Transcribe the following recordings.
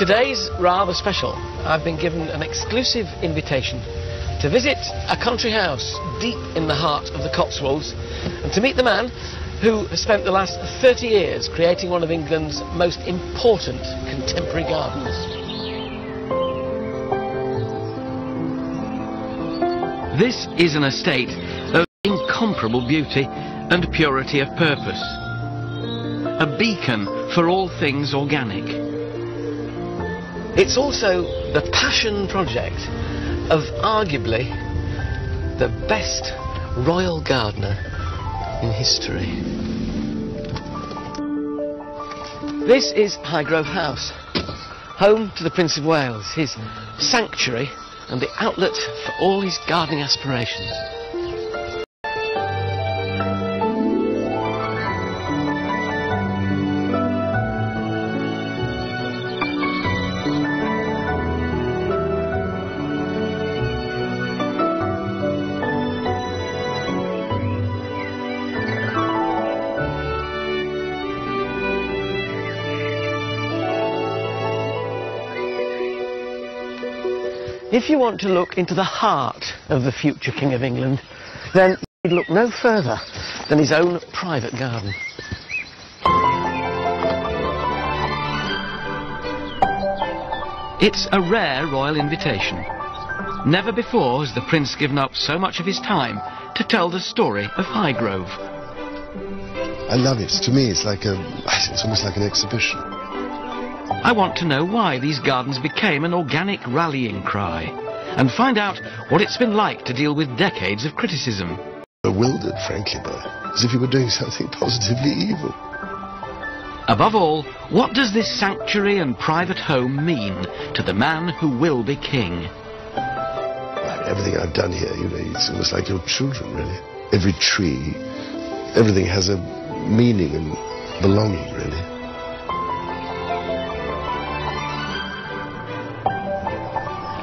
Today's rather special. I've been given an exclusive invitation to visit a country house deep in the heart of the Cotswolds and to meet the man who has spent the last 30 years creating one of England's most important contemporary gardens. This is an estate of incomparable beauty and purity of purpose. A beacon for all things organic. It's also the passion project of arguably the best royal gardener in history. This is Highgrove House, home to the Prince of Wales, his sanctuary and the outlet for all his gardening aspirations. If you want to look into the heart of the future King of England, then you'd look no further than his own private garden. It's a rare royal invitation. Never before has the Prince given up so much of his time to tell the story of Highgrove. I love it. To me, it's almost like an exhibition. I want to know why these gardens became an organic rallying cry and find out what it's been like to deal with decades of criticism. Bewildered, frankly, as if you were doing something positively evil. Above all, what does this sanctuary and private home mean to the man who will be king? Everything I've done here, it's almost like your children, really. Every tree, everything has a meaning and belonging, really.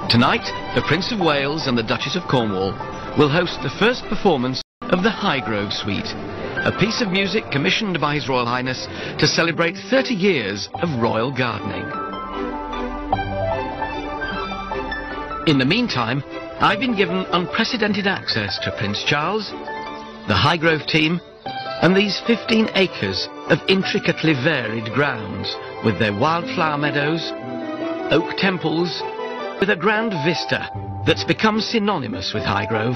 Tonight, the Prince of Wales and the Duchess of Cornwall will host the first performance of the Highgrove Suite, a piece of music commissioned by His Royal Highness to celebrate 30 years of royal gardening. In the meantime, I've been given unprecedented access to Prince Charles, the Highgrove team, and these 15 acres of intricately varied grounds with their wildflower meadows, oak temples, with a grand vista that's become synonymous with Highgrove,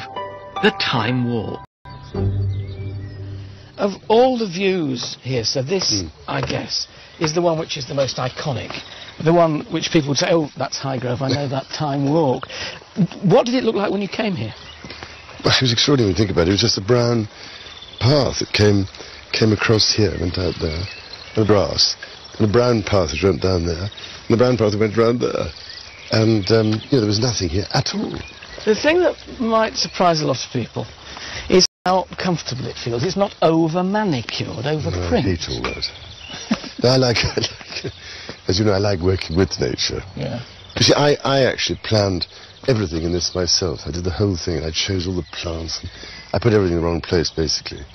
the Time Walk. Of all the views here, so this, I guess, is the one which is the most iconic. The one which people would say, oh, that's Highgrove, I know that Time Walk. What did it look like when you came here? Well, it was extraordinary when you think about it. It was just a brown path that came across here, went out there, and the grass, and a brown path that went down there, and the brown path that went round there. And, there was nothing here at all. The thing that might surprise a lot of people is how comfortable it feels. It's not over-manicured, over-print. I hate all that. I like, as you know, I like working with nature. Yeah. You see, I actually planned everything in this myself. I did the whole thing. I chose all the plants. I put everything in the wrong place, basically.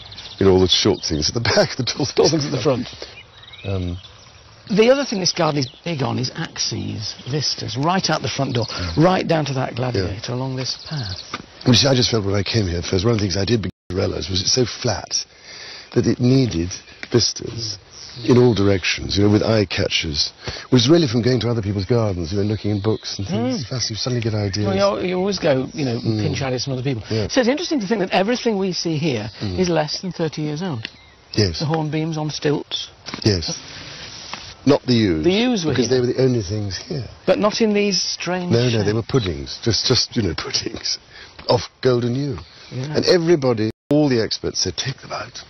All the short things at the back, the tall things at the front. The other thing this garden is big on is axes, vistas, right out the front door, right down to that gladiator along this path. Well, you see, I just felt when I came here first, one of the things I did begin to realise was it's so flat that it needed vistas in all directions, with eye catchers. It was really from going to other people's gardens, looking in books and things. You suddenly get ideas. Well, you always go, pinch ideas from other people. Yeah. So it's interesting to think that everything we see here is less than 30 years old. Yes. The hornbeams on stilts. Yes. Not the yews. The yews were because here. They were the only things here. But not in these strange No, they were puddings. Just puddings. Off golden yew. Yeah. And everybody, all the experts said, take them out.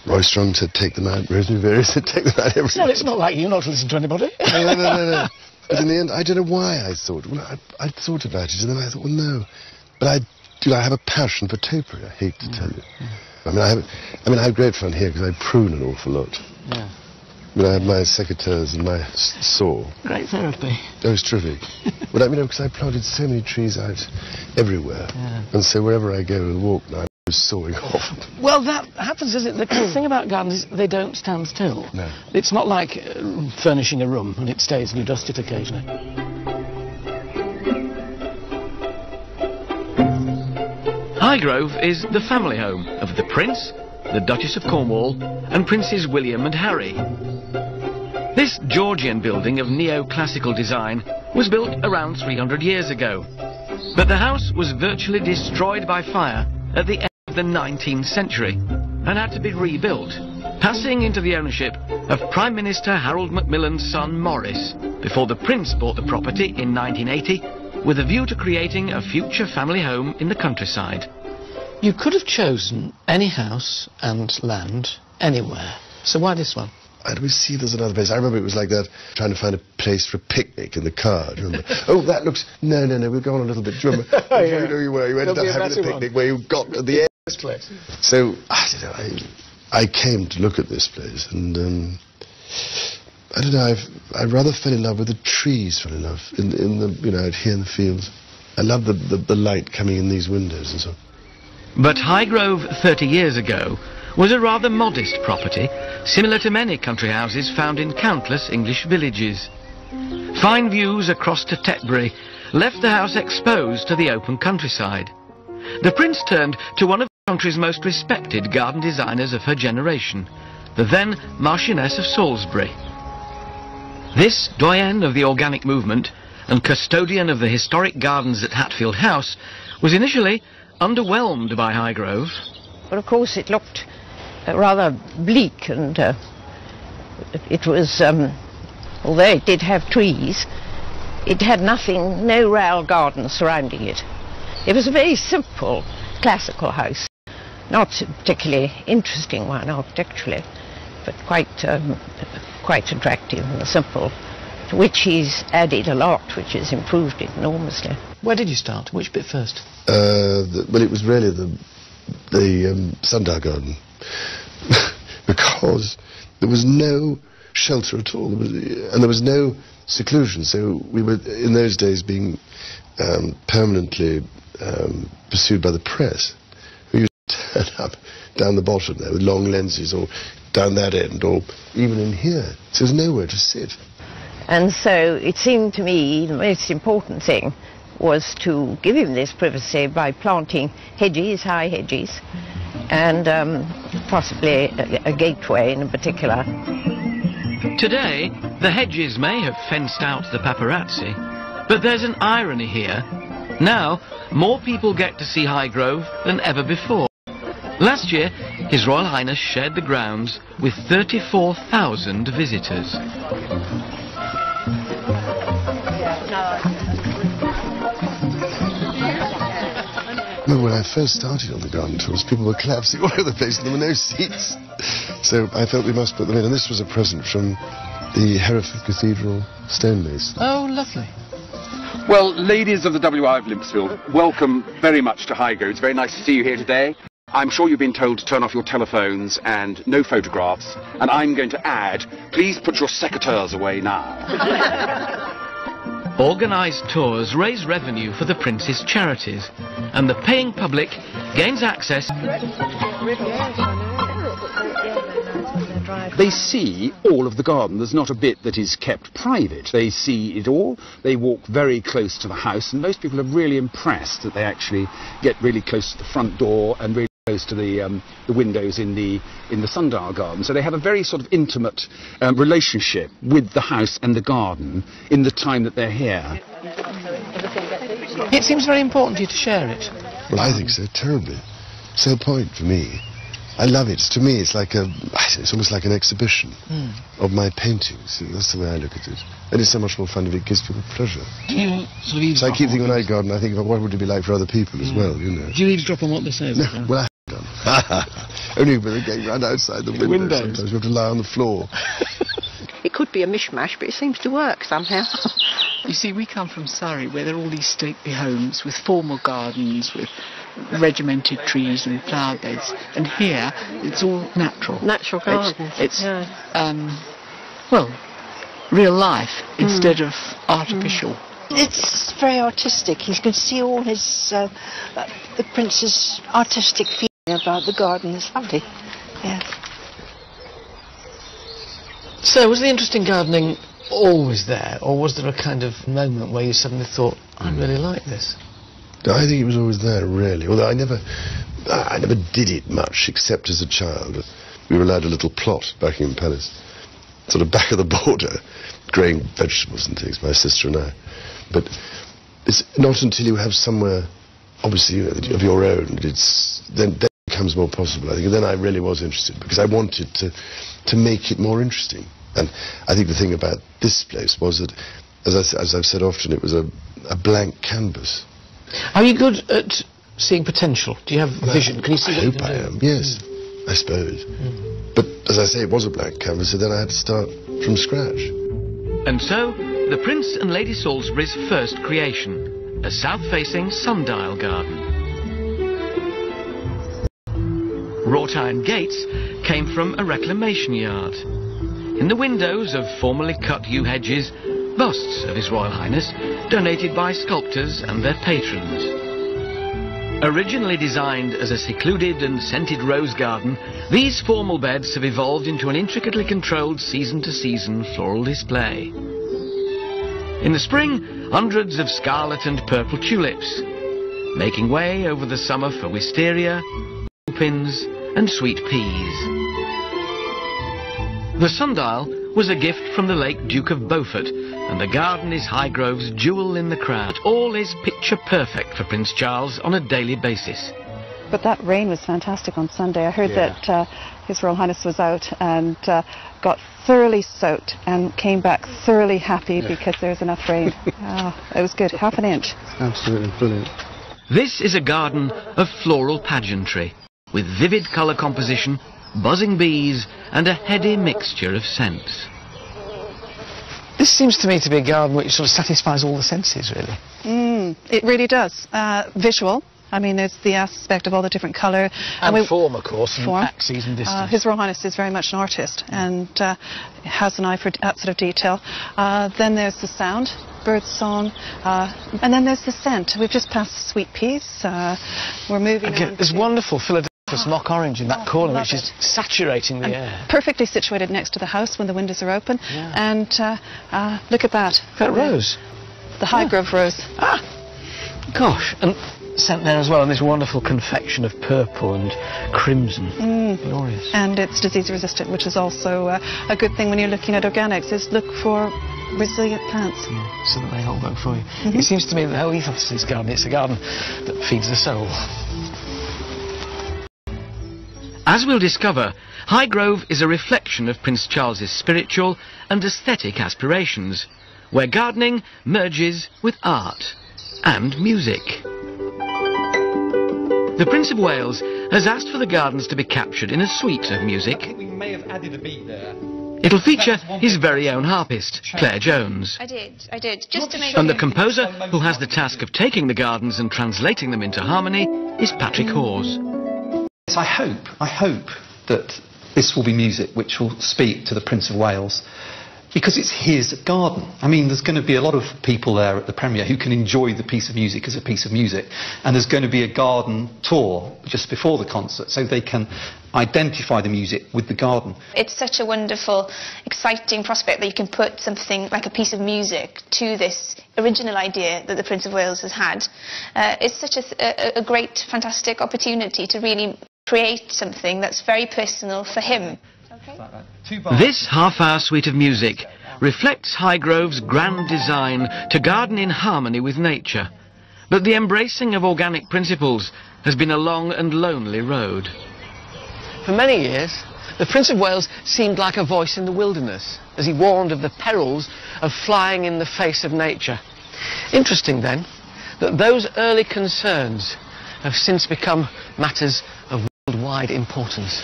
Roystrom said, take them out. Rosemary Berry said, take them out. No, it's not like you not to listen to anybody. No. But in the end, I don't know why I thought. Well, I thought about it, and then I thought, well, no. But I have a passion for topiary, I hate to tell you. I have great fun here because I prune an awful lot. Yeah. I have my secateurs and my saw. Great therapy. Oh, it's terrific. But because I planted so many trees out everywhere. Yeah. And so wherever I go and walk now, sawing off. Well, that happens, is it? The thing about gardens is they don't stand still. No. It's not like furnishing a room and it stays and you dust it occasionally. Highgrove is the family home of the Prince, the Duchess of Cornwall and Princes William and Harry. This Georgian building of neoclassical design was built around 300 years ago. But the house was virtually destroyed by fire at the end of the 19th century and had to be rebuilt, passing into the ownership of Prime Minister Harold Macmillan's son Maurice before the Prince bought the property in 1980 with a view to creating a future family home in the countryside. You could have chosen any house and land anywhere, so why this one? I always see there's another place. I remember it was like that, trying to find a place for a picnic in the car. Do you remember? Oh, that looks... No, we'll go on a little bit. Do you remember? You know you were. You ended up having a picnic where you got to the end. So, I don't know, I came to look at this place and, I don't know, I rather fell in love with the trees, fell in love, in the, you know, out here in the fields. I love the light coming in these windows and so on. But Highgrove 30 years ago was a rather modest property, similar to many country houses found in countless English villages. Fine views across to Tetbury left the house exposed to the open countryside. The Prince turned to one of the country's most respected garden designers of her generation, the then Marchioness of Salisbury. This doyen of the organic movement and custodian of the historic gardens at Hatfield House was initially underwhelmed by Highgrove. But of course it looked rather bleak, and it was, although it did have trees, it had nothing, no rail garden surrounding it. It was a very simple, classical house, not a particularly interesting one architecturally, but quite attractive and simple, to which he's added a lot, which has improved it enormously. Where did you start? Which bit first? Well, it was really the sundial garden, because there was no shelter at all, and there was no seclusion, so we were, in those days, being permanently pursued by the press, who used to turn up down the bottom there with long lenses, or down that end, or even in here, so there's nowhere to sit. And so it seemed to me the most important thing was to give him this privacy by planting hedges, high hedges, and possibly a gateway in particular. Today, the hedges may have fenced out the paparazzi, but there's an irony here. Now, more people get to see Highgrove than ever before. Last year, His Royal Highness shared the grounds with 34,000 visitors. When I first started on the garden tours, people were collapsing all over the place and there were no seats. So I felt we must put them in, and this was a present from the Hereford Cathedral stonemason. Oh, lovely. Well, ladies of the WI of Limpsfield, welcome very much to Highgrove. It's very nice to see you here today. I'm sure you've been told to turn off your telephones and no photographs, and I'm going to add, please put your secateurs away now. Organised tours raise revenue for the Prince's charities, and the paying public gains access. They see all of the garden. There's not a bit that is kept private. They see it all. They walk very close to the house, and most people are really impressed that they actually get really close to the front door and really close to the windows in the sundial garden. So they have a very sort of intimate relationship with the house and the garden in the time that they're here. It seems very important to you to share it. Well, I think so, terribly. It's the whole point for me. I love it. To me, it's like it's almost like an exhibition of my paintings. That's the way I look at it. And it's so much more fun if it gives people pleasure. Do you sort of so I keep thinking when I garden, I think about what would it be like for other people as well, you know. Do you eavesdrop on what they say? No, well, I haven't done. Only when they're going round outside the windows. Sometimes you have to lie on the floor. It could be a mishmash, but it seems to work somehow. You see, we come from Surrey, where there are all these stately homes with formal gardens, with regimented trees and flower beds, and here it's all natural. Natural gardens. It's well, real life instead of artificial. It's very artistic. You can see all his the Prince's artistic feelings. about the garden is lovely. Yes. So, was the interest in gardening always there, or was there a kind of moment where you suddenly thought, I really like this? I think it was always there, really. Although I never did it much, except as a child. We were allowed a little plot back in Palace, sort of back of the border, growing vegetables and things, my sister and I. But it's not until you have somewhere, obviously, of your own, then it becomes more possible, I think. And then I really was interested, because I wanted to make it more interesting. And I think the thing about this place was that, as I've said often, it was a blank canvas. Are you good at seeing potential? Do you have vision? Can you see what you can do? I hope I am, yes, I suppose. But, as I say, it was a blank canvas, so then I had to start from scratch. And so, the Prince and Lady Salisbury's first creation, a south-facing sundial garden. Wrought iron gates came from a reclamation yard. In the windows of formerly cut yew hedges, busts of His Royal Highness, donated by sculptors and their patrons. Originally designed as a secluded and scented rose garden, these formal beds have evolved into an intricately controlled season-to-season floral display. In the spring, hundreds of scarlet and purple tulips, making way over the summer for wisteria, lupins and sweet peas. The sundial was a gift from the late Duke of Beaufort, and the garden is Highgrove's jewel in the crown. All is picture perfect for Prince Charles on a daily basis. But that rain was fantastic on Sunday. I heard that His Royal Highness was out and got thoroughly soaked and came back thoroughly happy because there was enough rain. It was good, half an inch. Absolutely brilliant. This is a garden of floral pageantry, with vivid colour composition, buzzing bees and a heady mixture of scents. This seems to me to be a garden which sort of satisfies all the senses, really. It really does. Visual. I mean, there's the aspect of all the different colour. And form, of course, and axes and distance. His Royal Highness is very much an artist and has an eye for that sort of detail. Then there's the sound, bird song, and then there's the scent. We've just passed the sweet peas. We're moving on. There's wonderful Philadelphia mock orange in that corner, which is saturating the air. Perfectly situated next to the house when the windows are open. And look at that. That rose. The Highgrove rose. Gosh, and scent there as well, and this wonderful confection of purple and crimson. Glorious. And it's disease resistant, which is also a good thing when you're looking at organics, is look for resilient plants. So that they hold up for you. It seems to me that the whole ethos of this garden, it's a garden that feeds the soul. As we'll discover, Highgrove is a reflection of Prince Charles's spiritual and aesthetic aspirations, where gardening merges with art and music. The Prince of Wales has asked for the gardens to be captured in a suite of music. I think we may have added a beat there. It'll feature his very own harpist, Claire Jones. I did, just to make And the composer who has the task of taking the gardens and translating them into harmony is Patrick Hawes. I hope that this will be music which will speak to the Prince of Wales, because it's his garden. I mean, there's going to be a lot of people there at the premiere who can enjoy the piece of music as a piece of music, and there's going to be a garden tour just before the concert, so they can identify the music with the garden. It's such a wonderful, exciting prospect that you can put something like a piece of music to this original idea that the Prince of Wales has had. It's such a great, fantastic opportunity to really create something that's very personal for him. This half-hour suite of music reflects Highgrove's grand design to garden in harmony with nature, but the embracing of organic principles has been a long and lonely road. For many years, the Prince of Wales seemed like a voice in the wilderness, as he warned of the perils of flying in the face of nature. Interesting, then, that those early concerns have since become matters of worldwide importance.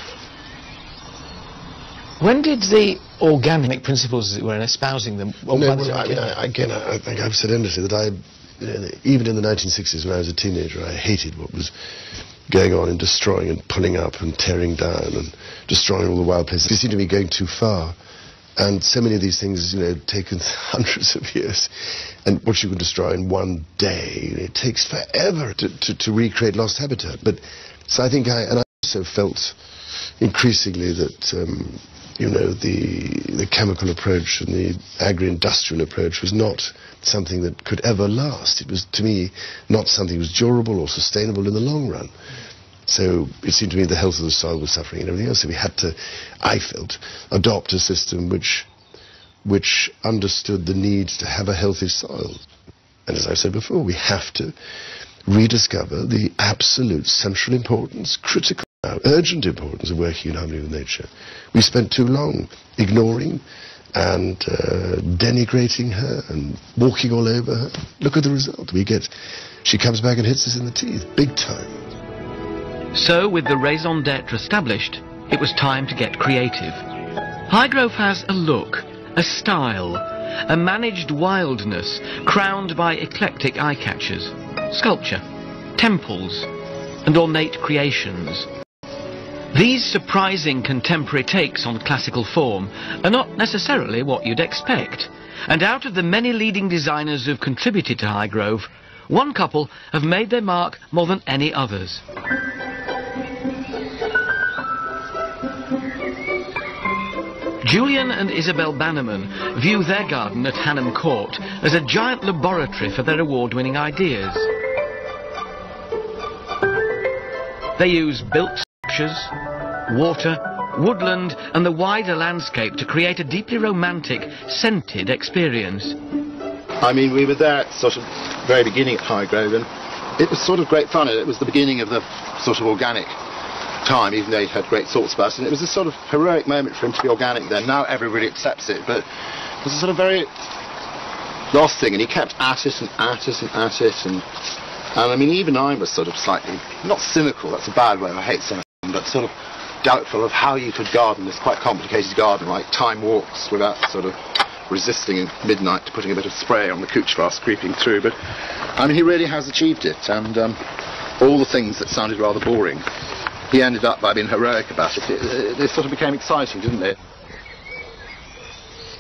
When did the organic principles, as it were, in espousing them... I think I've said endlessly that even in the 1960s when I was a teenager, I hated what was going on in destroying and pulling up and tearing down and destroying all the wild places. It seemed to me going too far. And so many of these things, taken hundreds of years. And what you can destroy in one day, it takes forever to recreate lost habitat. But so I think So felt increasingly that, you know, the chemical approach and the agri-industrial approach was not something that could ever last. It was, to me, not something that was durable or sustainable in the long run. So it seemed to me the health of the soil was suffering and everything else. So we had to, I felt, adopt a system which understood the need to have a healthy soil. And as I said before, we have to rediscover the absolute central importance, critical, urgent importance of working in harmony with nature. We spent too long ignoring and denigrating her and walking all over her. Look at the result. She comes back and hits us in the teeth, big time. So, with the raison d'etre established, it was time to get creative. Highgrove has a look, a style, a managed wildness crowned by eclectic eye-catchers, sculpture, temples, and ornate creations. These surprising contemporary takes on classical form are not necessarily what you'd expect, and out of the many leading designers who've contributed to Highgrove, one couple have made their mark more than any others. Julian and Isabel Bannerman view their garden at Hannam Court as a giant laboratory for their award-winning ideas. They use built structures, water, woodland and the wider landscape to create a deeply romantic, scented experience. I mean, we were there at sort of very beginning at Highgrove, and it was sort of great fun. It was the beginning of the sort of organic time, even though he had great thoughts about it, and it was a sort of heroic moment for him to be organic then. Now everybody accepts it, but it was a sort of very lost thing, and he kept at it and at it and at it, and I mean, even I was sort of slightly, not cynical, that's a bad word, I hate cynicism, but sort of doubtful of how you could garden this quite complicated garden, like time walks, without sort of resisting at midnight to putting a bit of spray on the couch grass creeping through. But I mean, he really has achieved it, and all the things that sounded rather boring, he ended up by being heroic about it. They sort of became exciting, didn't they?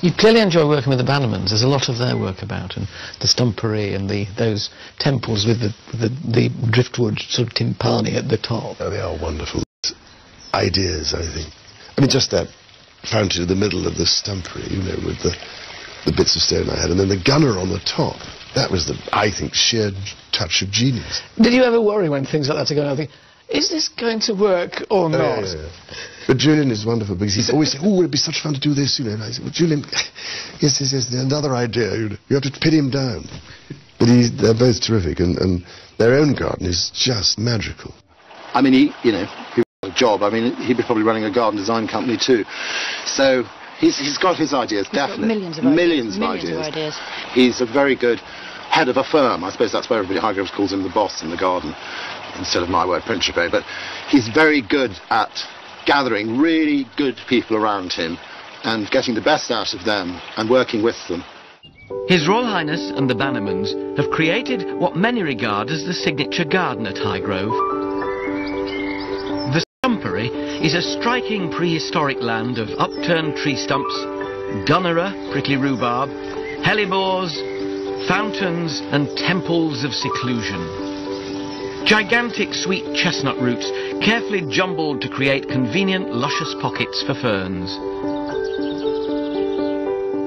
You clearly enjoy working with the Bannermans. There's a lot of their work about, and the stumpery and those temples with the driftwood sort of timpani at the top. Oh, they are wonderful ideas, I think. I mean, just that fountain in the middle of the stumpery, you know, with the bits of stone I had, and then the gunner on the top. That was I think, sheer touch of genius. Did you ever worry when things like that are going on? Think, is this going to work or not? Yeah. But Julian is wonderful because he's always saying, oh, it'd be such fun to do this, you know. And I said, well, Julian, yes, another idea. You have to pin him down. But they're both terrific, and their own garden is just magical. I mean, he got a job. I mean, he'd be probably running a garden design company too. So he's got his ideas, definitely. Millions of ideas. He's a very good head of a firm. I suppose that's where everybody at Highgrove calls him the boss in the garden, instead of my word, principe. But he's very good at gathering really good people around him and getting the best out of them and working with them. His Royal Highness and the Bannermans have created what many regard as the signature garden at Highgrove. The stumpery is a striking prehistoric land of upturned tree stumps, gunnera, prickly rhubarb, hellebores, fountains and temples of seclusion. Gigantic sweet chestnut roots carefully jumbled to create convenient luscious pockets for ferns.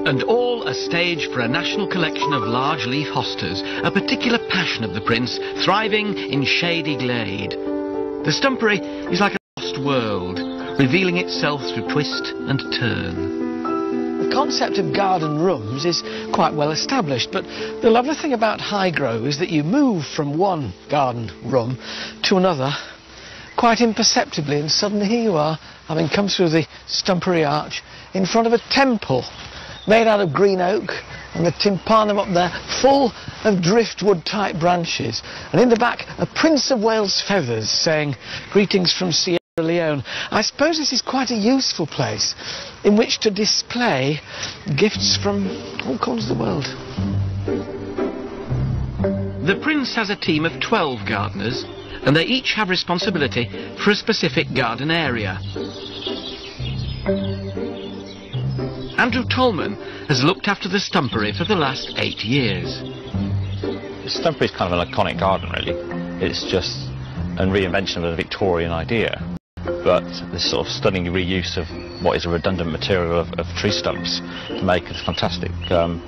And all a stage for a national collection of large leaf hostas, a particular passion of the Prince, thriving in shady glade. The stumpery is like a lost world, revealing itself through twist and turn. The concept of garden rooms is quite well established, but the lovely thing about Highgrove is that you move from one garden room to another quite imperceptibly, and suddenly here you are, having come through the stumpery arch in front of a temple made out of green oak, and the tympanum up there full of driftwood type branches, and in the back a Prince of Wales feathers saying greetings from Sierra Leone. I suppose this is quite a useful place in which to display gifts from all corners of the world. The Prince has a team of 12 gardeners, and they each have responsibility for a specific garden area. Andrew Tolman has looked after the stumpery for the last 8 years. The stumpery is kind of an iconic garden, really. It's just a reinvention of a Victorian idea. but this sort of stunning reuse of what is a redundant material of tree stumps to make a fantastic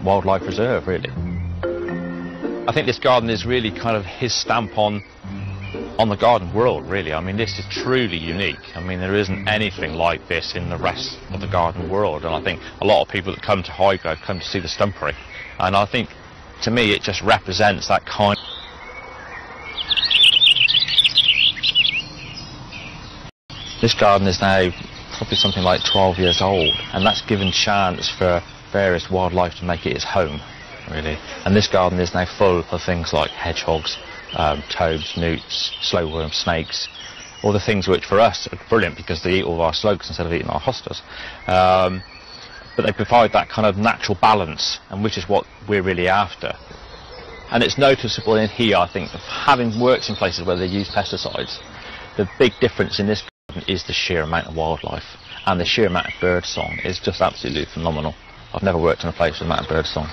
wildlife reserve, really. I think this garden is really kind of his stamp on the garden world, really. I mean, this is truly unique. I mean, there isn't anything like this in the rest of the garden world, and I think a lot of people that come to Highgrove come to see the stumpery, and I think, to me, it just represents that kind. This garden is now probably something like 12 years old, and that's given chance for various wildlife to make it its home, really. And this garden is now full of things like hedgehogs, toads, newts, slowworm, snakes, all the things which for us are brilliant because they eat all of our slugs instead of eating our hostas. But they provide that kind of natural balance, and which is what we're really after. And it's noticeable in here, I think, of having worked in places where they use pesticides. The big difference in this garden is the sheer amount of wildlife, and the sheer amount of bird song is just absolutely phenomenal. I've never worked in a place with the amount of bird song.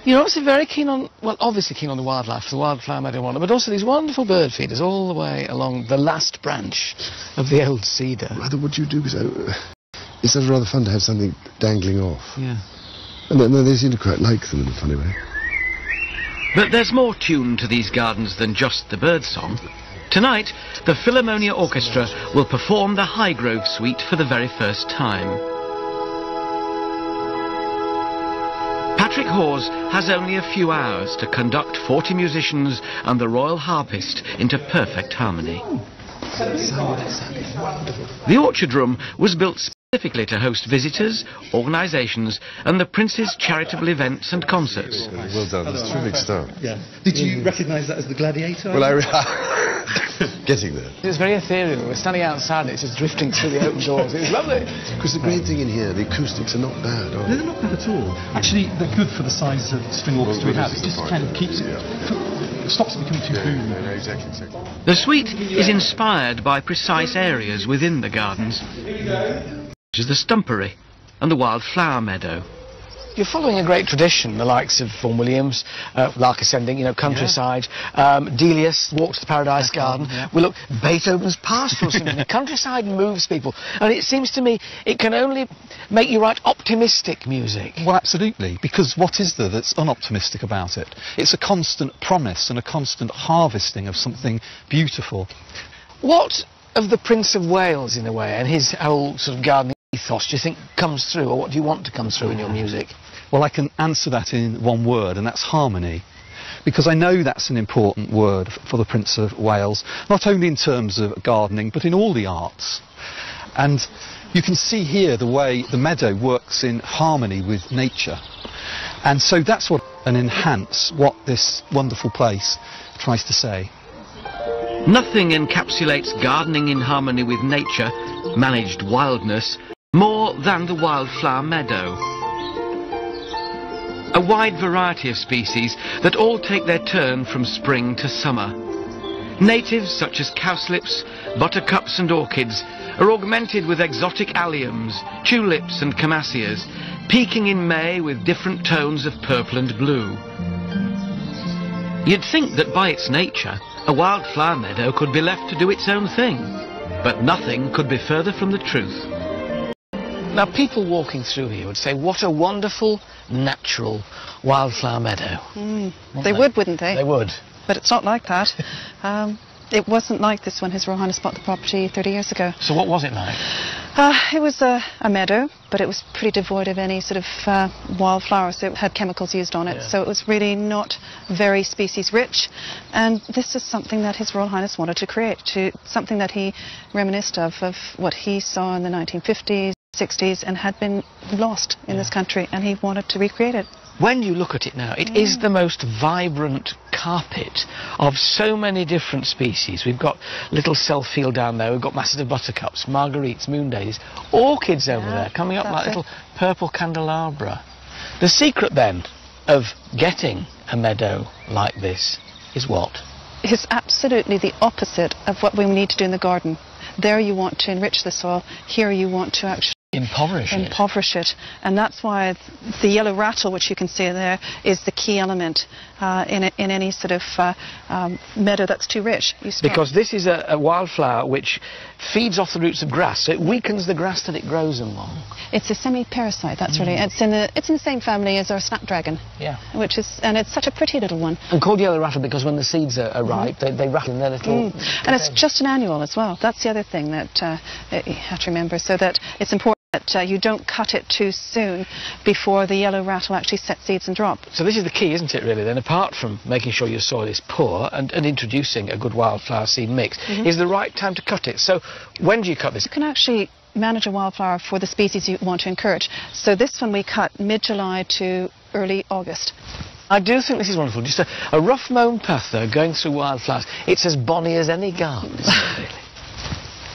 You're obviously very keen on, well, obviously keen on the wildlife, the wildflower meadow wonder, but also these wonderful bird feeders all the way along the last branch of the old cedar. Rather, what do you do? Because it's rather fun to have something dangling off. Yeah. And they seem to quite like them in a funny way. But there's more tune to these gardens than just the bird song. Tonight, the Philharmonia Orchestra will perform the Highgrove Suite for the very first time. Patrick Hawes has only a few hours to conduct 40 musicians and the royal harpist into perfect harmony. The Orchard Room was built specifically to host visitors, organisations and the Prince's charitable events and concerts. Well done, that's terrific stuff. Yeah. Did you recognise that as the Gladiator? Well, getting there. It's very ethereal. We're standing outside and it's just drifting through the open doors. It's lovely. Because the great thing in here, the acoustics are not bad, are they? They're not bad at all. Actually, they're good for the size of string orchestra we have. It just kind of keeps it, stops it becoming too boomy. No, exactly. The suite is inspired by precise areas within the gardens, which is the stumpery and the wildflower meadow. You're following a great tradition, the likes of Vaughan Williams, Lark Ascending, you know, countryside, Delius, Walk to the Paradise Garden. Yeah. Well, look, Beethoven's Pastoral Symphony. Countryside moves people, and it seems to me it can only make you write optimistic music. Well, absolutely, because what is there that's unoptimistic about it? It's a constant promise and a constant harvesting of something beautiful. What of the Prince of Wales, in a way, and his whole sort of gardening ethos do you think comes through, or what do you want to come through in your music? Well, I can answer that in one word, and that's harmony. Because I know that's an important word for the Prince of Wales, not only in terms of gardening, but in all the arts. And you can see here the way the meadow works in harmony with nature. And so that's what, and enhance what this wonderful place tries to say. Nothing encapsulates gardening in harmony with nature, managed wildness, more than the wildflower meadow. A wide variety of species that all take their turn from spring to summer. Natives such as cowslips, buttercups and orchids are augmented with exotic alliums, tulips and camassias, peaking in May with different tones of purple and blue. You'd think that by its nature, a wildflower meadow could be left to do its own thing, but nothing could be further from the truth. Now, people walking through here would say, what a wonderful, natural wildflower meadow. They would, wouldn't they? They would. But it's not like that. It wasn't like this when His Royal Highness bought the property 30 years ago. So what was it like? It was a meadow, but it was pretty devoid of any sort of wildflowers. So it had chemicals used on it, yeah. So it was really not very species rich. And this is something that His Royal Highness wanted to create, something that he reminisced of what he saw in the 1950s, 60s, and had been lost in this country, and he wanted to recreate it. When you look at it now, it is the most vibrant carpet of so many different species. We've got little self-field down there, we've got masses of buttercups, marguerites, moon daisies, orchids over there, coming up like little purple candelabra. The secret then of getting a meadow like this is what? It's absolutely the opposite of what we need to do in the garden. There you want to enrich the soil, here you want to actually impoverish it. And that's why the yellow rattle, which you can see there, is the key element in any sort of meadow that's too rich. Because this is a wildflower which feeds off the roots of grass, so it weakens the grass that it grows along. It's a semi-parasite, that's really. It's in the same family as our snapdragon. Yeah. And it's such a pretty little one. And called yellow rattle because when the seeds are ripe, they rattle in their little... And it's just an annual as well. That's the other thing that you have to remember, so that it's important that you don't cut it too soon before the yellow rattle actually sets seeds and drop. So this is the key, isn't it, really, then, apart from making sure your soil is poor and introducing a good wildflower seed mix, is the right time to cut it. So when do you cut this? You can actually manage a wildflower for the species you want to encourage. So this one we cut mid-July to early August. I do think this is wonderful. Just a rough mown path, though, going through wildflowers. It's as bonny as any garden, isn't it, really?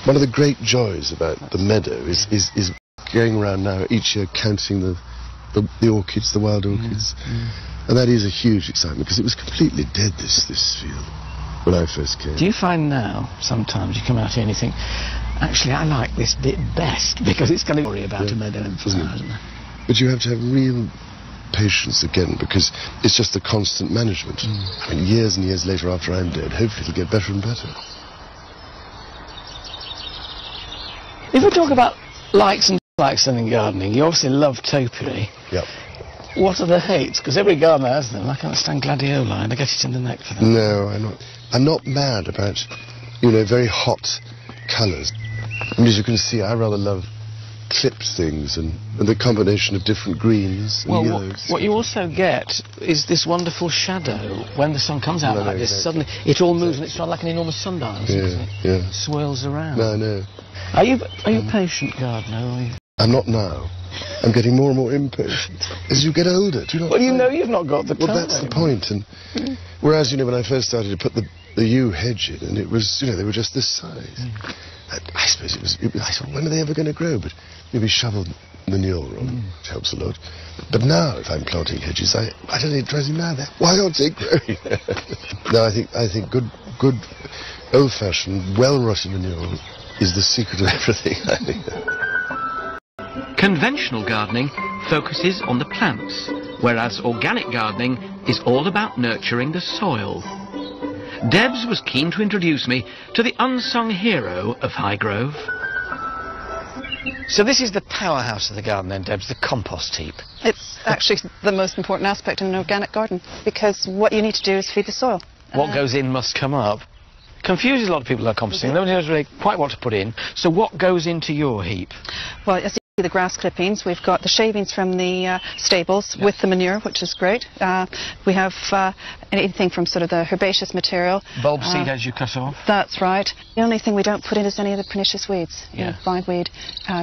One of the great joys about the meadow is going around now each year counting the orchids, the wild orchids. And that is a huge excitement because it was completely dead, this field, when I first came. Do you find now, sometimes you come out here and you think, actually I like this bit best because it's going to worry about a meadow and flowers, isn't it? But you have to have real patience again because it's just the constant management. I mean, years and years later after I'm dead, hopefully it'll get better and better. If we talk about likes and dislikes in gardening, you obviously love topiary. Yep. What are the hates? Because every gardener has them. I can't stand gladioli and I get it in the neck for them. No, I'm not mad about, very hot colours. I mean, as you can see, I rather love clipped things and the combination of different greens and yellows. What you also get is this wonderful shadow. When the sun comes out like this, suddenly it all moves and it's like an enormous sundial, isn't it? Yeah. Swirls around. No. Are you a patient gardener, or are you? I'm not now. I'm getting more and more impatient as you get older. Do you know? Well, you've not got the time. Well, that's the point. And whereas, when I first started to put the yew hedge in, and it was, they were just this size. I suppose I thought, when are they ever going to grow? But maybe shovel manure on, which helps a lot. But now, if I'm planting hedges, I don't know, it drives me mad. Why aren't they growing? No, I think good old-fashioned, well-rotted manure is the secret of everything, I think. Conventional gardening focuses on the plants, whereas organic gardening is all about nurturing the soil. Debs was keen to introduce me to the unsung hero of Highgrove. So this is the powerhouse of the garden then, Debs, the compost heap. It's actually the most important aspect in an organic garden, because what you need to do is feed the soil. What goes in must come up. Confuses a lot of people about composting. Nobody knows really quite what to put in. So what goes into your heap? Well, as you see, the grass clippings, we've got the shavings from the stables with the manure, which is great. We have anything from sort of the herbaceous material. Bulb seed as you cut off? That's right. The only thing we don't put in is any of the pernicious weeds. Bindweed,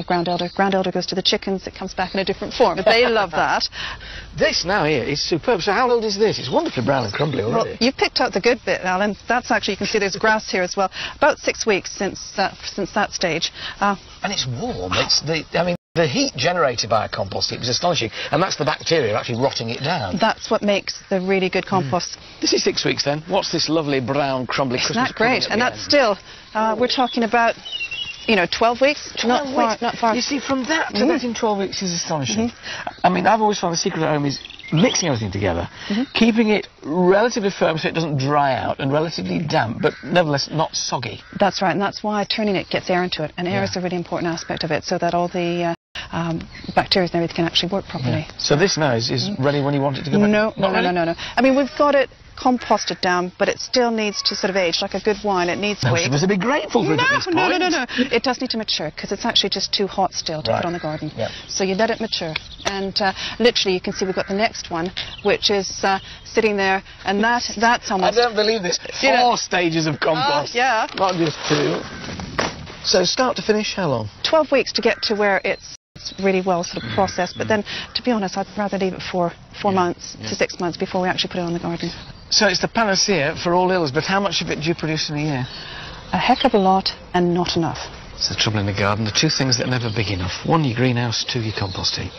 ground elder. Ground elder goes to the chickens, it comes back in a different form. They love that. This now here is superb. So how old is this? It's wonderfully brown and crumbly already. Well, you've picked out the good bit, Alan. That's actually, you can see there's grass here as well. About 6 weeks since that stage. And it's warm. The heat generated by a compost heap is astonishing, and that's the bacteria actually rotting it down. That's what makes the really good compost. This is 6 weeks then. What's this lovely brown, crumbly Christmas pudding? Isn't that great? And that's still, we're talking about, 12 weeks? 12 weeks. Not far. You see, from that to that in 12 weeks is astonishing. I mean, I've always found the secret at home is mixing everything together, keeping it relatively firm so it doesn't dry out, and relatively damp, but nevertheless not soggy. That's right, and that's why turning it gets air into it, and air is a really important aspect of it, so that all the bacteria and everything can actually work properly. So this now is ready when you want it to go back? No. I mean, we've got it composted down, but it still needs to sort of age like a good wine. It needs weight. You must be grateful for it at this point. No. It does need to mature because it's actually just too hot still to put on the garden. So you let it mature, and literally you can see we've got the next one, which is sitting there, and that's almost. I don't believe this. 4 stages of compost. Yeah. Not just 2. So start to finish, how long? 12 weeks to get to where it's really well sort of processed, but then, to be honest, I'd rather leave it for 4 months to 6 months before we actually put it on the garden. So it's the panacea for all ills, but how much of it do you produce in a year? A heck of a lot, and not enough. It's the trouble in the garden, the 2 things that are never big enough. 1, your greenhouse, 2, your compost heap.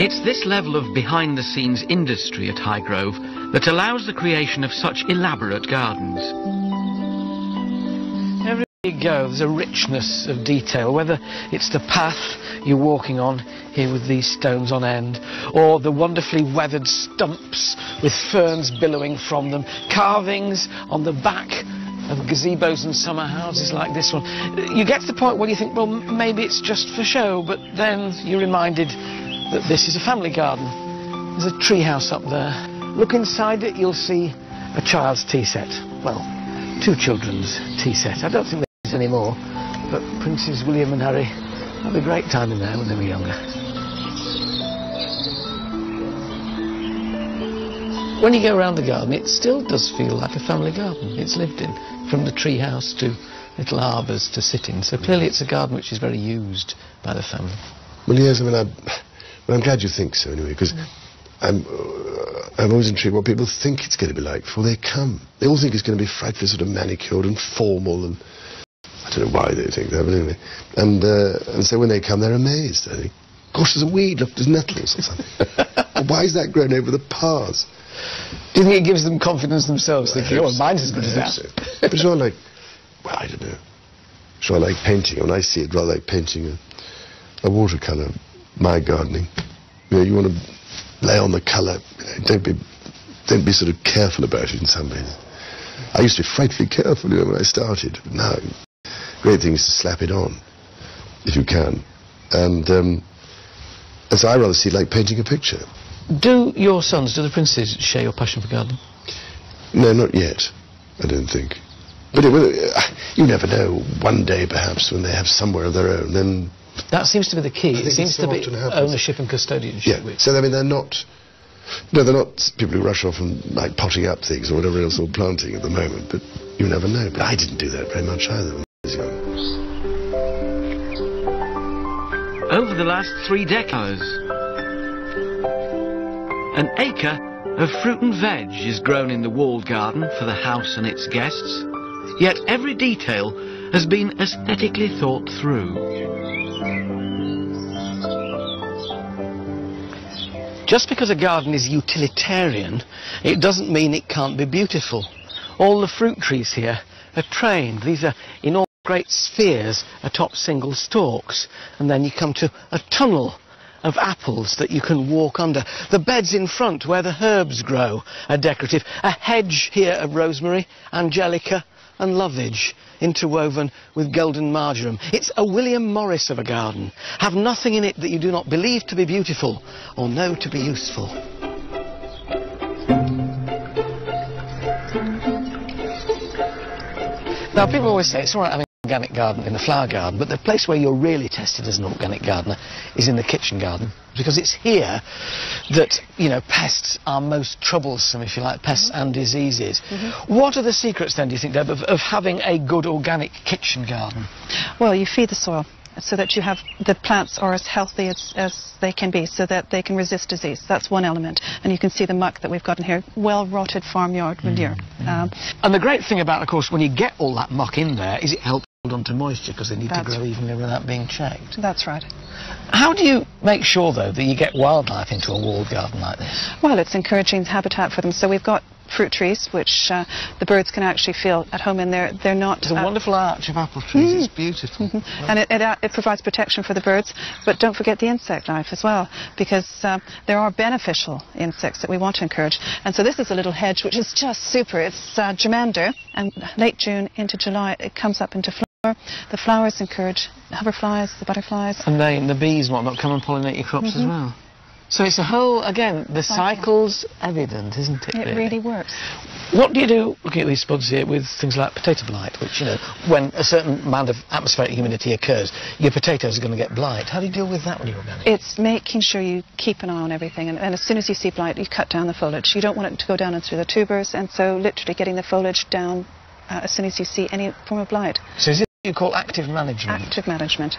It's this level of behind-the-scenes industry at Highgrove that allows the creation of such elaborate gardens. Everybody you go, there's a richness of detail, whether it's the path you're walking on here with these stones on end, or the wonderfully weathered stumps with ferns billowing from them, carvings on the back of gazebos and summer houses like this one. You get to the point where you think, well, maybe it's just for show, but then you're reminded that this is a family garden. There's a tree house up there. Look inside it, you'll see a child's tea set. Well, 2 children's tea set. I don't think there's any more, but Princes William and Harry had a great time in there when they were younger. When you go around the garden, it still does feel like a family garden. It's lived in, from the tree house to little arbours to sit in. So clearly it's a garden which is very used by the family. Well, yes, I mean, I'm glad you think so, anyway, because I'm always intrigued what people think it's going to be like before they come. They all think it's going to be frightfully sort of manicured and formal, and I don't know why they think that, but anyway. And so when they come, they're amazed. They think, gosh, there's a weed, look, there's nettles or something. Well, why is that grown over the paths? Do you think it gives them confidence themselves, thinking, oh, mine's as good as that? So. But it's not like, well, I don't know. It's not like painting. When I see it, rather like painting a watercolour, my gardening. You know, you want to lay on the colour. Don't be sort of careful about it in some ways. I used to be frightfully careful, you know, when I started. But now, great thing is to slap it on, if you can. And so I rather see it like painting a picture. Do your sons, do the princes, share your passion for gardening? No, not yet, I don't think. But you never know. One day, perhaps, when they have somewhere of their own, then... That seems to be the key. It seems to be ownership and custodianship. Yeah, so I mean, they're not people who rush off and like potting up things or whatever else, or planting at the moment, but you never know. But I didn't do that very much either when I was young. Over the last 3 decades, an acre of fruit and veg is grown in the walled garden for the house and its guests, yet every detail has been aesthetically thought through. Just because a garden is utilitarian, it doesn't mean it can't be beautiful. All the fruit trees here are trained. These are in all great spheres atop single stalks, and then you come to a tunnel of apples that you can walk under. The beds in front where the herbs grow are decorative. A hedge here of rosemary, angelica and lovage, interwoven with golden marjoram. It's a William Morris of a garden. Have nothing in it that you do not believe to be beautiful or know to be useful. Now, people always say it's all right having an organic garden in a flower garden, but the place where you're really tested as an organic gardener is in the kitchen garden, because it's here that, you know, pests are most troublesome, if you like, pests and diseases. What are the secrets then, do you think, Deb, of having a good organic kitchen garden? Well, you feed the soil so that you have the plants are as healthy as they can be, so that they can resist disease. That's one element. And you can see the muck that we've got in here, well-rotted farmyard manure. And the great thing about, of course, when you get all that muck in there, is it helps hold on to moisture, because they need to grow evenly without being checked. That's right. How do you make sure, though, that you get wildlife into a walled garden like this? Well, it's encouraging habitat for them. So we've got fruit trees, which the birds can actually feel at home in there. They're not... There's a wonderful arch of apple trees. It's beautiful. And it provides protection for the birds. But don't forget the insect life as well, because there are beneficial insects that we want to encourage. And so this is a little hedge which is just super. It's germander, and late June into July it comes up into flower. The flowers encourage the hoverflies, the butterflies. And the bees and whatnot come and pollinate your crops as well. So it's a whole, again, the cycle's evident, isn't it? It really works. What do you do, looking at these spuds here, with things like potato blight, which, you know, when a certain amount of atmospheric humidity occurs, your potatoes are going to get blight. How do you deal with that when you're organic? It's making sure you keep an eye on everything, and as soon as you see blight, you cut down the foliage. You don't want it to go down and through the tubers, and so literally getting the foliage down as soon as you see any form of blight. So is it what you call active management? Active management.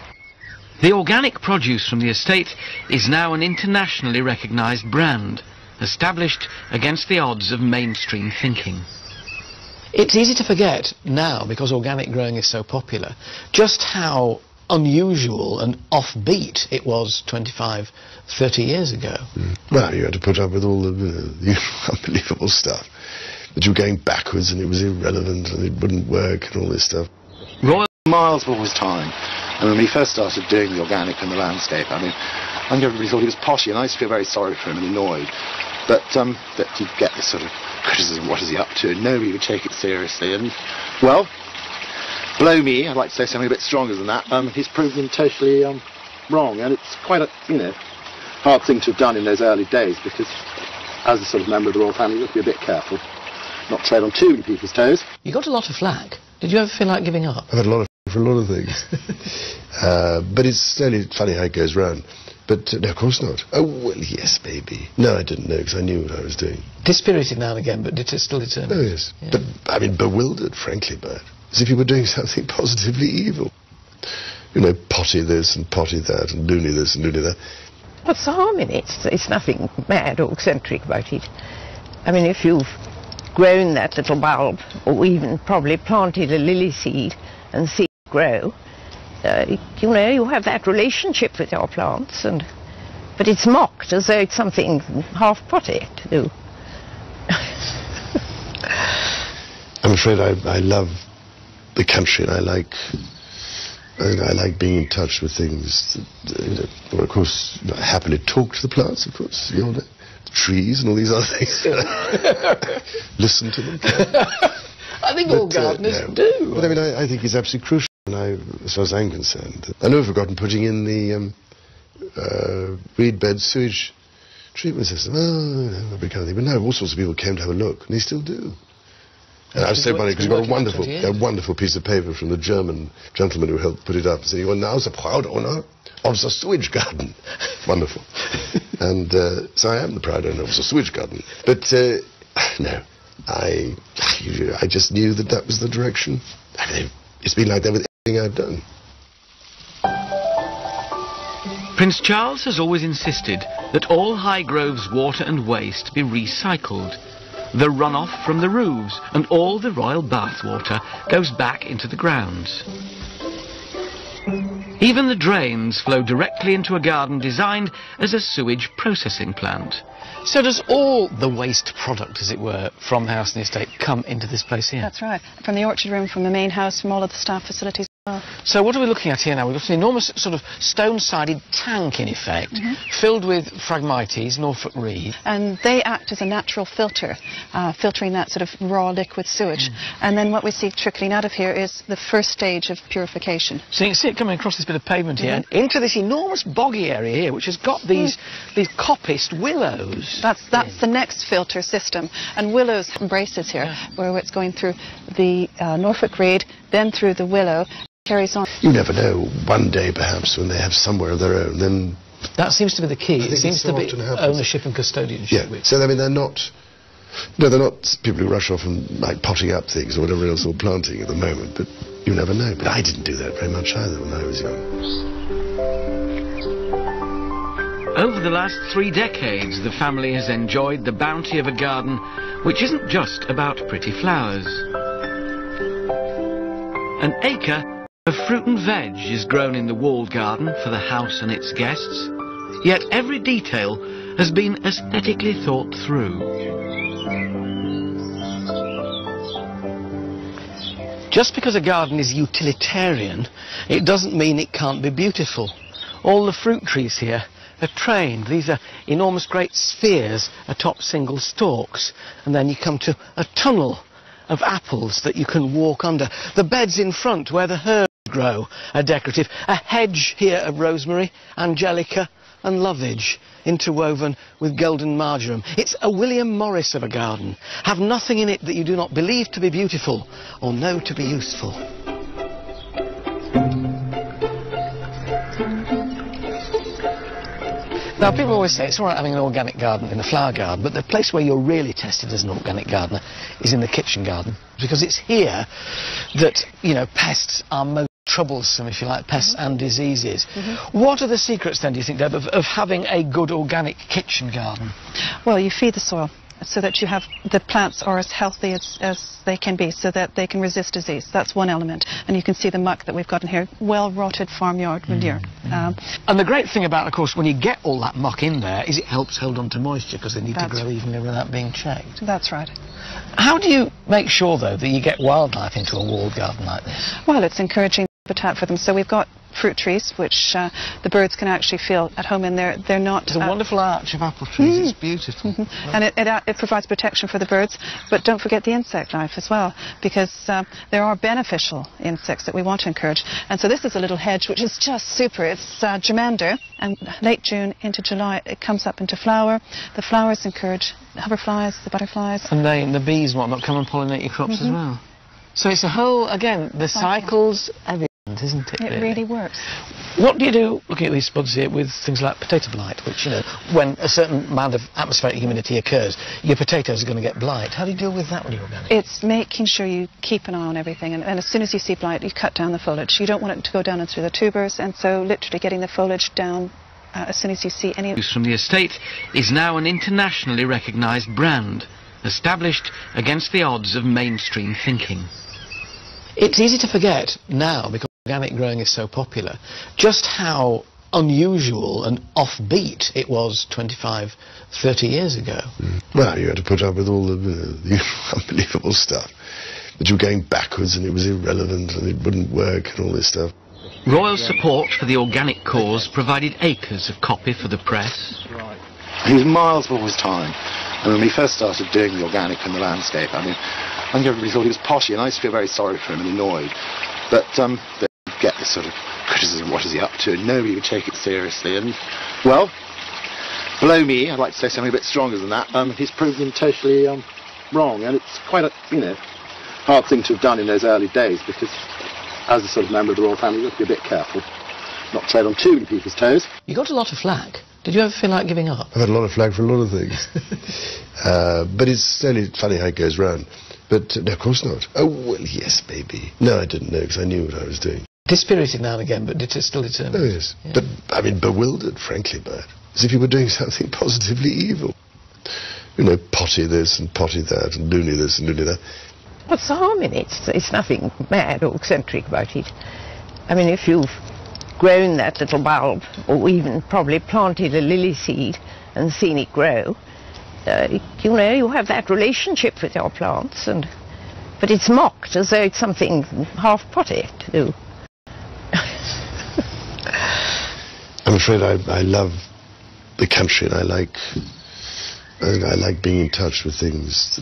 The organic produce from the estate is now an internationally recognised brand, established against the odds of mainstream thinking. It's easy to forget now, because organic growing is so popular, just how unusual and offbeat it was 25, 30 years ago. Well, you had to put up with all the unbelievable stuff. That you were going backwards and it was irrelevant and it wouldn't work and all this stuff. Royal miles of always time. And when we first started doing the organic and the landscape, I mean, I think everybody thought he was potty, and I used to feel very sorry for him and annoyed. But that he'd get this sort of criticism, what is he up to? And nobody would take it seriously. And, well, blow me, I'd like to say something a bit stronger than that. He's proven totally wrong, and it's quite a, hard thing to have done in those early days, because as a sort of member of the royal family, you have to be a bit careful, not tread on too many people's toes. You got a lot of flack. Did you ever feel like giving up? I've had a lot of for a lot of things. But it's funny how it goes round. But no, of course not. Oh, well, yes, maybe. No, I didn't know, because I knew what I was doing. Dispirited now and again, but still determined. Oh, yes. Yeah. But, I mean, bewildered, frankly, by it. As if you were doing something positively evil. Potty this and potty that, and loony this and loony that. What's the harm in it? It's nothing mad or eccentric about it. I mean, if you've grown that little bulb, or even probably planted a lily seed and see it grow, you have that relationship with your plants, but it's mocked as though it's something half potty to do. I'm afraid I love the country, and I like being in touch with things. Of course, I happily talk to the plants, of course, the trees and all these other things. Listen to them. I think all gardeners do. But I mean, I think it's absolutely crucial, as far as I'm concerned. I never forgotten putting in the reed bed sewage treatment system. That kind of thing. But now all sorts of people came to have a look, and they still do. And I was so funny because we got a wonderful piece of paper from the German gentleman who helped put it up, and said, "You are now the proud owner of the sewage garden." Wonderful. And so I am the proud owner of the sewage garden. But no, I just knew that was the direction. I mean, it's been like that with everything I've done. Prince Charles has always insisted that all Highgrove's water and waste be recycled. The runoff from the roofs and all the royal bathwater goes back into the grounds. Even the drains flow directly into a garden designed as a sewage processing plant. So does all the waste product, as it were, from the house and the estate come into this place here? That's right. From the orchard room, from the main house, from all of the staff facilities. So what are we looking at here now? We've got an enormous sort of stone-sided tank, in effect, filled with Phragmites, Norfolk reed. And they act as a natural filter, filtering that sort of raw liquid sewage. And then what we see trickling out of here is the first stage of purification. So you can see it coming across this bit of pavement here, and into this enormous boggy area here, which has got these coppiced willows. That's the next filter system. And willows embraces here, where it's going through the Norfolk reed, then through the willow, carries on. You never know. One day, perhaps, when they have somewhere of their own, then... That seems to be the key. It seems to be ownership and custodianship. Yeah. So, I mean, they're not people who rush off and, like, potting up things or whatever else, or planting at the moment, but you never know. But I didn't do that very much either when I was young. Over the last 3 decades, the family has enjoyed the bounty of a garden which isn't just about pretty flowers. An acre of fruit and veg is grown in the walled garden for the house and its guests, yet every detail has been aesthetically thought through. Just because a garden is utilitarian, it doesn't mean it can't be beautiful. All the fruit trees here are trained. These are enormous great spheres atop single stalks, and then you come to a tunnel of apples that you can walk under. The beds in front where the herbs grow are decorative. A hedge here of rosemary, angelica and lovage, interwoven with golden marjoram. It's a William Morris of a garden. Have nothing in it that you do not believe to be beautiful or know to be useful. Now, people always say it's all right having an organic garden in a flower garden, but the place where you're really tested as an organic gardener is in the kitchen garden, because it's here that, pests are most troublesome, if you like, pests and diseases. What are the secrets, then, do you think, Deb, of having a good organic kitchen garden? Well, you feed the soil so that you have the plants are as healthy as they can be, so that they can resist disease. That's one element. And you can see the muck that we've got in here, well-rotted farmyard manure. And the great thing about, of course, when you get all that muck in there, is it helps hold on to moisture, because they need to grow evenly without being checked. That's right. How do you make sure, though, that you get wildlife into a walled garden like this? Well, it's encouraging habitat for them. So we've got fruit trees, which the birds can actually feel at home in there. They're not... There's a wonderful arch of apple trees. It's beautiful. And it provides protection for the birds, but don't forget the insect life as well, because there are beneficial insects that we want to encourage. And so this is a little hedge which is just super. It's germander, and late June into July it comes up into flower. The flowers encourage the hoverflies, the butterflies. And the bees and whatnot come and pollinate your crops as well. So it's a whole, again, the cycles, everything, isn't it? It really works. What do you do, looking at these spuds here, with things like potato blight, which, you know, when a certain amount of atmospheric humidity occurs, your potatoes are going to get blight. How do you deal with that when you're organic? It's making sure you keep an eye on everything, and as soon as you see blight, you cut down the foliage. You don't want it to go down and through the tubers, and so literally getting the foliage down as soon as you see any... Use from the estate is now an internationally recognised brand, established against the odds of mainstream thinking. It's easy to forget now, because organic growing is so popular, just how unusual and offbeat it was 25, 30 years ago. Well, you had to put up with all the unbelievable stuff. That you were going backwards and it was irrelevant and it wouldn't work and all this stuff. Royal support for the organic cause provided acres of copy for the press. He was miles before his time. And when we first started doing the organic and the landscape, I mean, I think everybody thought he was poshy, and I used to feel very sorry for him and annoyed. But they get this sort of criticism, what is he up to? And nobody would take it seriously. And, well, below me, I'd like to say something a bit stronger than that, he's proven totally wrong. And it's quite a, hard thing to have done in those early days, because as a sort of member of the royal family, you have to be a bit careful, not tread on too many people's toes. You got a lot of flack. Did you ever feel like giving up? I've had a lot of flack for a lot of things. But it's only funny how it goes round. But no, of course not. Oh, well, yes, baby. No, I didn't know, because I knew what I was doing. Dispirited now and again, but still determined. Oh, yes. Yeah. But, I mean, bewildered, frankly, by it. As if you were doing something positively evil. You know, potty this and potty that, and loony this and loony that. What's the harm in it? It's nothing mad or eccentric about it. I mean, if you've grown that little bulb, or even probably planted a lily seed and seen it grow, you have that relationship with your plants, but it's mocked as though it's something half potty to do. I'm afraid I love the country, and I like being in touch with things.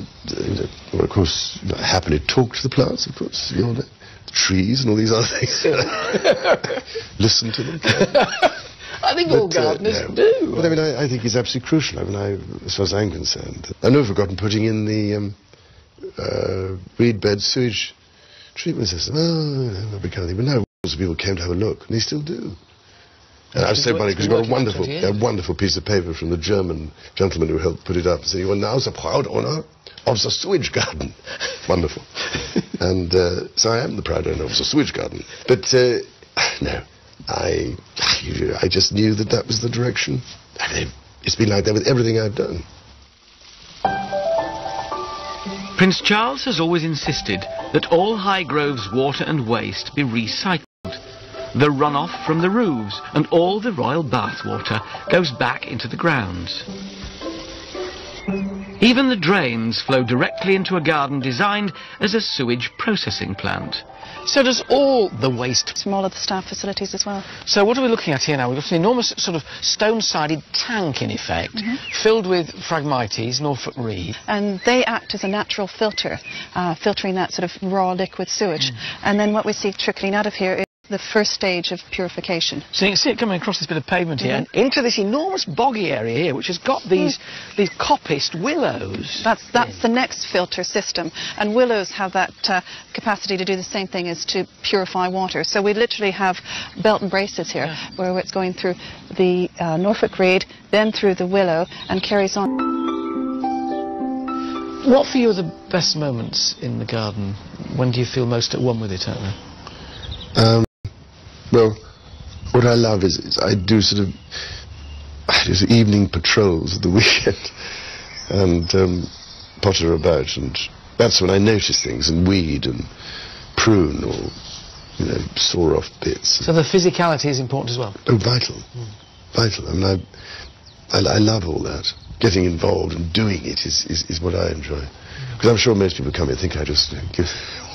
Well, of course, I happily talk to the plants, of course, the trees and all these other things. Listen to them. I think all gardeners do. But I mean, I think it's absolutely crucial. I mean, as far as I'm concerned, I've never forgotten putting in the reed bed sewage treatment system. Oh, that kind of thing. But now lots of people came to have a look, and they still do. And I was so funny because we got a wonderful piece of paper from the German gentleman who helped put it up, saying, "You are now the proud owner of the sewage garden." Wonderful. And so I am the proud owner of the sewage garden. But no, I just knew that was the direction. I mean, it's been like that with everything I've done. Prince Charles has always insisted that all Highgrove's water and waste be recycled. The runoff from the roofs and all the royal bathwater goes back into the grounds. Even the drains flow directly into a garden designed as a sewage processing plant. So does all the waste... From all of the staff facilities as well. So what are we looking at here now? We've got an enormous sort of stone-sided tank, in effect, filled with Phragmites, Norfolk reed. And they act as a natural filter, filtering that sort of raw liquid sewage. And then what we see trickling out of here is the first stage of purification. So you can see it coming across this bit of pavement here and into this enormous boggy area here, which has got these coppiced willows. That's the next filter system, and willows have that capacity to do the same thing as to purify water. So we literally have belt and braces here, where it's going through the Norfolk reed, then through the willow, and carries on. What for you are the best moments in the garden? When do you feel most at one with it, Anna? Well, what I love is I do sort of evening patrols at the weekend and potter about, and that's when I notice things and weed and prune or, saw off bits. So the physicality is important as well? Oh, vital. Vital. I mean, I love all that. Getting involved and doing it is what I enjoy. Because I'm sure most people come here and think I just give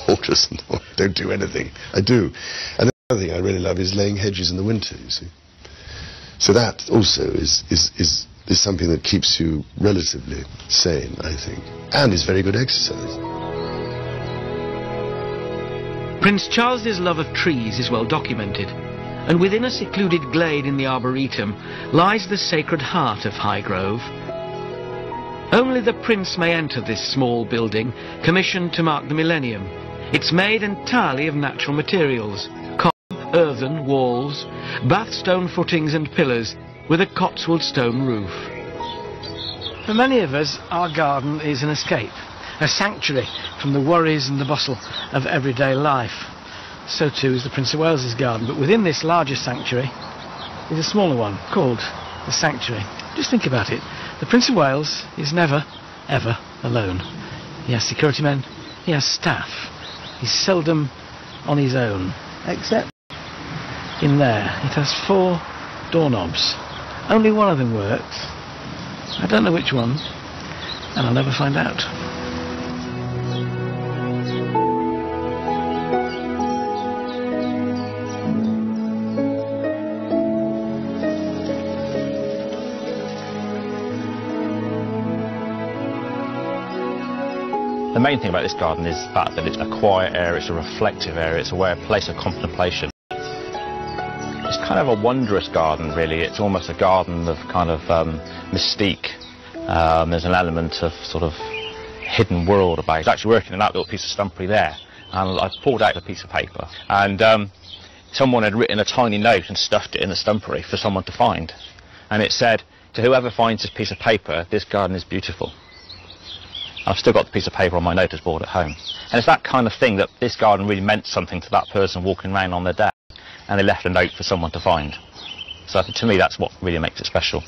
orders and don't do anything. I do. And Another thing I really love is laying hedges in the winter, you see. So that also is something that keeps you relatively sane, I think, and is very good exercise. Prince Charles's love of trees is well documented, and within a secluded glade in the Arboretum lies the sacred heart of Highgrove. Only the Prince may enter this small building, commissioned to mark the millennium. It's made entirely of natural materials, earthen walls, bath stone footings and pillars, with a Cotswold stone roof. For many of us, our garden is an escape, a sanctuary from the worries and the bustle of everyday life. So too is the Prince of Wales's garden, but within this larger sanctuary is a smaller one called the Sanctuary. Just think about it. The Prince of Wales is never, ever alone. He has security men, he has staff. He's seldom on his own, except in there. It has 4 doorknobs. Only one of them works. I don't know which one, and I'll never find out. The main thing about this garden is the fact that it's a quiet area, it's a reflective area, it's a place of contemplation. It's kind of a wondrous garden, really. It's almost a garden of kind of mystique. There's an element of sort of hidden world about it. I was actually working on that little piece of stumpery there, and I pulled out a piece of paper, and someone had written a tiny note and stuffed it in the stumpery for someone to find. And it said, "To whoever finds this piece of paper, this garden is beautiful." I've still got the piece of paper on my notice board at home. And it's that kind of thing, that this garden really meant something to that person walking around on their day, and they left a note for someone to find. So to me, that's what really makes it special.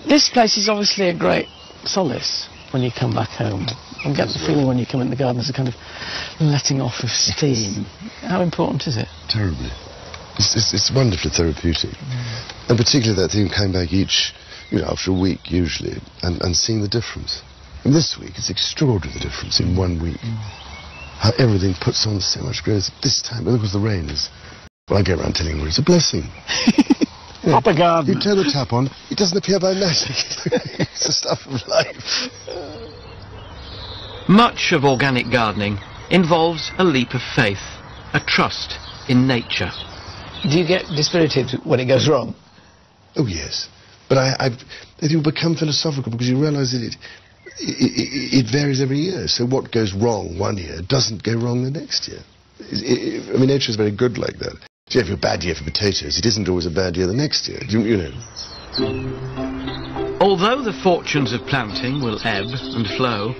This place is obviously a great solace when you come back home. I get the feeling when you come in the garden there's a kind of letting off of steam. How important is it? Terribly. It's wonderfully therapeutic. And particularly that thing coming back after a week usually, and seeing the difference. And this week, it's extraordinary, the difference in 1 week. How everything puts on so much growth. This time, because the rain is... Well, I go around telling everyone it's a blessing. Proper garden. You turn the tap on, it doesn't appear by magic. It's the stuff of life. Much of organic gardening involves a leap of faith, a trust in nature. Do you get dispirited when it goes wrong? Oh, yes. But you become philosophical because you realise that it varies every year. So what goes wrong one year doesn't go wrong the next year. I mean, nature is very good like that. If you have a bad year for potatoes, it isn't always a bad year the next year. You know. Although the fortunes of planting will ebb and flow,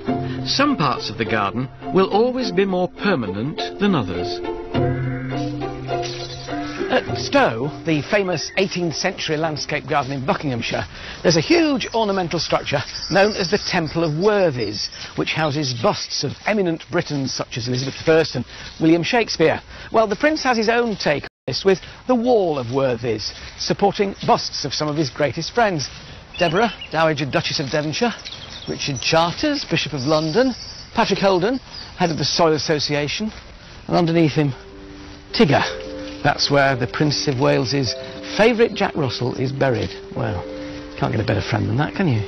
some parts of the garden will always be more permanent than others. At Stowe, the famous 18th century landscape garden in Buckinghamshire, there's a huge ornamental structure known as the Temple of Worthies, which houses busts of eminent Britons such as Elizabeth I and William Shakespeare. Well, the Prince has his own take on this with the Wall of Worthies, supporting busts of some of his greatest friends. Deborah, Dowager Duchess of Devonshire, Richard Charters, Bishop of London, Patrick Holden, head of the Soil Association, and underneath him, Tigger. That's where the Prince of Wales's favourite Jack Russell is buried. Well, can't get a better friend than that, can you?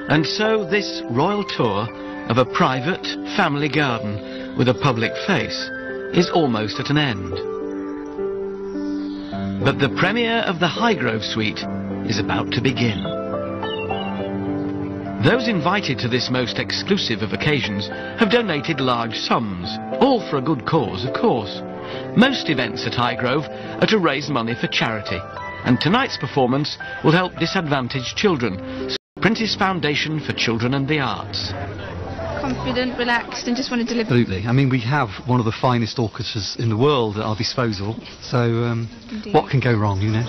And so this royal tour of a private family garden with a public face is almost at an end. But the premiere of the Highgrove Suite is about to begin. Those invited to this most exclusive of occasions have donated large sums, all for a good cause, of course. Most events at Highgrove are to raise money for charity, and tonight's performance will help disadvantaged children. Prince's Foundation for Children and the Arts. Confident, relaxed, and just want to deliver. Absolutely. I mean, we have one of the finest orchestras in the world at our disposal, so what can go wrong, you know?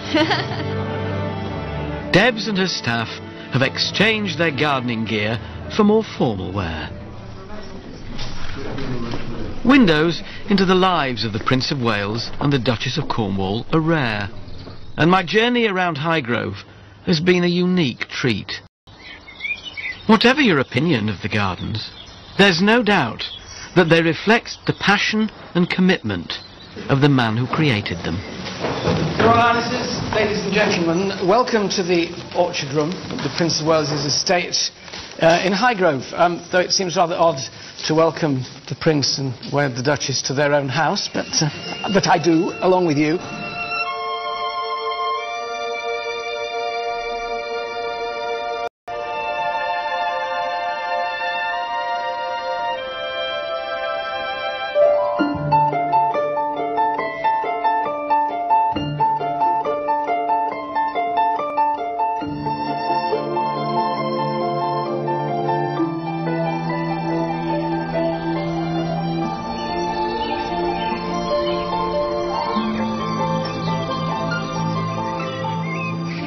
Debs and her staff have exchanged their gardening gear for more formal wear. Windows into the lives of the Prince of Wales and the Duchess of Cornwall are rare, and my journey around Highgrove has been a unique treat. Whatever your opinion of the gardens, there's no doubt that they reflect the passion and commitment of the man who created them. Your Highnesses, ladies and gentlemen, welcome to the orchard room at the Prince of Wales's estate in Highgrove. Though it seems rather odd to welcome the Prince and the Duchess to their own house, but I do, along with you.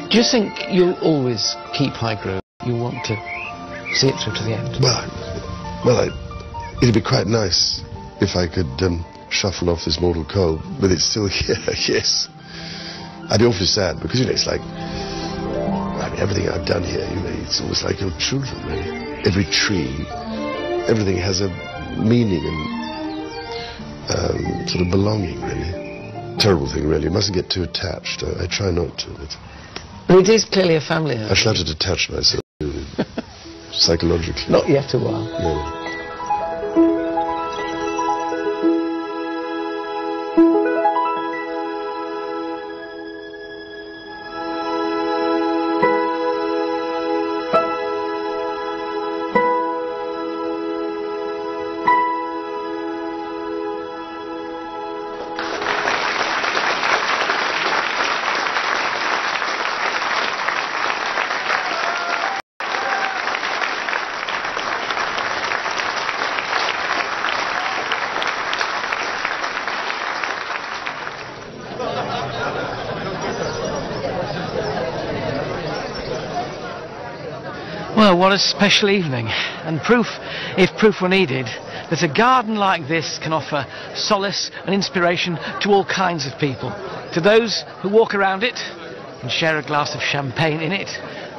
Do you think you'll always keep Highgrove? You want to see it through to the end? Well, it'd be quite nice if I could shuffle off this mortal coil, but it's still here, yes. I'd be awfully sad, because, it's like, everything I've done here, it's almost like your children, really. Every tree, everything has a meaning and sort of belonging, really. Terrible thing, really. You mustn't get too attached. I try not to, but... It is clearly a family home. I shall have to detach myself, psychologically. Not yet a while. No. Well, what a special evening, and proof, if proof were needed, that a garden like this can offer solace and inspiration to all kinds of people. To those who walk around it and share a glass of champagne in it,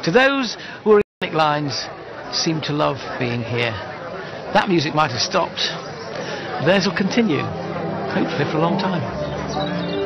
to those who are in lines seem to love being here. That music might have stopped. Theirs will continue, hopefully for a long time.